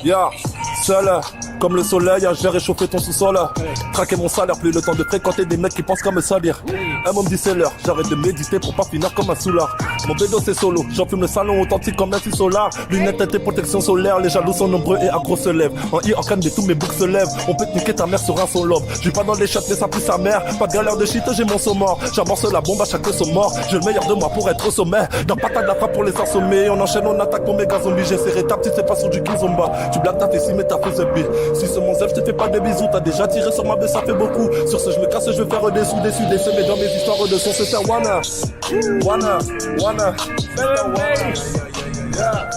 Yeah, seul, comme le soleil, j'ai réchauffé ton sous-sol. Traquer mon salaire, plus le temps de fréquenter des mecs qui pensent qu'à me salir. Un mot me dit c'est l'heure, j'arrête de méditer pour pas finir comme un soulard. Mon bédo c'est solo, j'enfume le salon authentique comme un fil solar. Lunettes et protection solaire, les jaloux sont nombreux et accros se lèvent. En I, en canne, mais tous mes boucs se lèvent. On peut te niquer ta mère sur un son lobe. J'suis pas dans les chats, mais ça pousse sa mère. Pas de galère de shit, j'ai mon saumon. J'amorce la bombe à chaque son mort. J'ai le meilleur de moi pour être au sommet. Dans patate la frappe pour les assommer. On enchaîne, on attaque pour méga zombies. J'essaierai ta petite, c'est pas sur du kizomba. Tu blagues ta fessée, mais t'as fait ce beat. Si c'est mon zèle, je te fais pas des bisous. T'as déjà tiré sur ma baie, ça fait beaucoup. Sur ce, je me casse, je vais faire des sous, mais dans mes histoires de son, c'est un wanna. Yeah.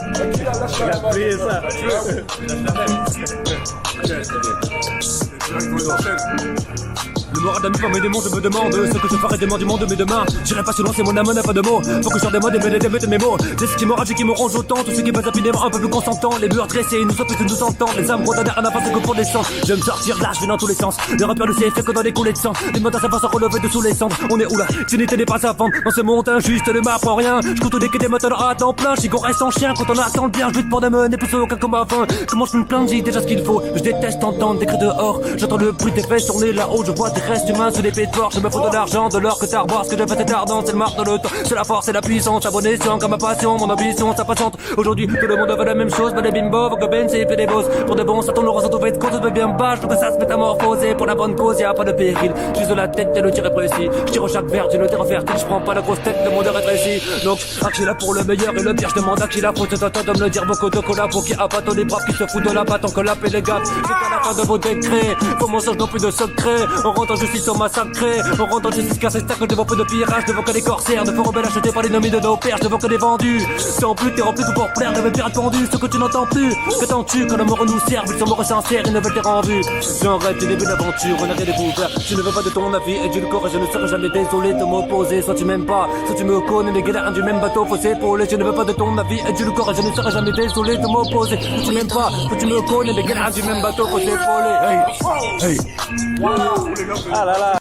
Le moral d'amis par mes démons, je me demande ce que je ferai demain du monde, mais demain j'irai pas si loin, c'est mon âme n'a pas de mots. Faut que je des mots, des mes mots. C'est ce qui m'enrage et qui me ronge autant. Tout ce qui passe rapidement, un peu plus consentant. Les murs dressés, nous sommes plus que nous entendons. Les âmes condamnées à n'importe que pour des sangs. Je vais me sortir là, je vais dans tous les sens. Le rappeur ne s'est fait que dans les coulées de sang. Les mots à sa façon relever dessous les cendres. On est où là? Trinité n'est pas sa vente. Dans ce monde injuste, ne m'apprend rien. Je compte des quais des moteurs à temps plein. J'y qu'on reste en chien quand on attend le bien. Je lutte pour des menées plus aucun comme avant. Comment je me plains, j'ai déjà ce qu'il faut. Je déteste entendre des cris dehors. J'entends le bruit des fesses tourner là-haut. Je vois des restes humains sous les pieds de porc. Je me fous de l'argent, de l'or que t'arboires. Ce que je fais c'est ardent, c'est le marque de le temps. C'est la force, c'est la puissance. Abonné sur comme ma passion, mon ambition, ça passante. Aujourd'hui, tout le monde veut la même chose. Mais les bimbo, faut que Ben s'y fait des bosses. Pour de bon, ça tourne le ressent, tout fait compte, tout bien bas. Je veux que ça se métamorphose. Pour la bonne cause, y'a pas de péril. J'use la tête et le tir est précis. Je tire chaque verre d'une terre fertile. Je prends pas la grosse tête, le monde est rétréci. Donc, à qui là pour le meilleur et le pire, je demande à qui la faute. C'est à toi de me le dire, beaucoup de collabos qui appâtent les braves qui se foutent de la batte. On collape les gars. C'est à la fin de vos décrets. Pour mon sens, non plus de secret. On rentre en justice, on massacré. On rentre en justice car c'est stack devant peu de pirages, devant que des corsaires, de faux rebelles achetés par l'ennemi de nos pères, devant que des vendus. Sans plus, t'es rempli tout pour plaire, de mes pirates pendus, ce que tu n'entends plus. Que t'en-tu quand l'amour nous sert, ils sont morts sincères, ils ne veulent t'es rendu. J'en rêve du début d'aventure, on a rien découvert. Je ne veux pas de ton avis et du corps, je ne serai jamais désolé de m'opposer. Soit tu m'aimes pas, soit tu me connais, les galères du même bateau, faut s'épauler. Je ne veux pas de ton avis et du corps, je ne serai jamais désolé de m'opposer. Soit tu m'aimes pas, soit tu me connais, les galères du même bateau, faut s'épauler. Hey, hey. Ah là là.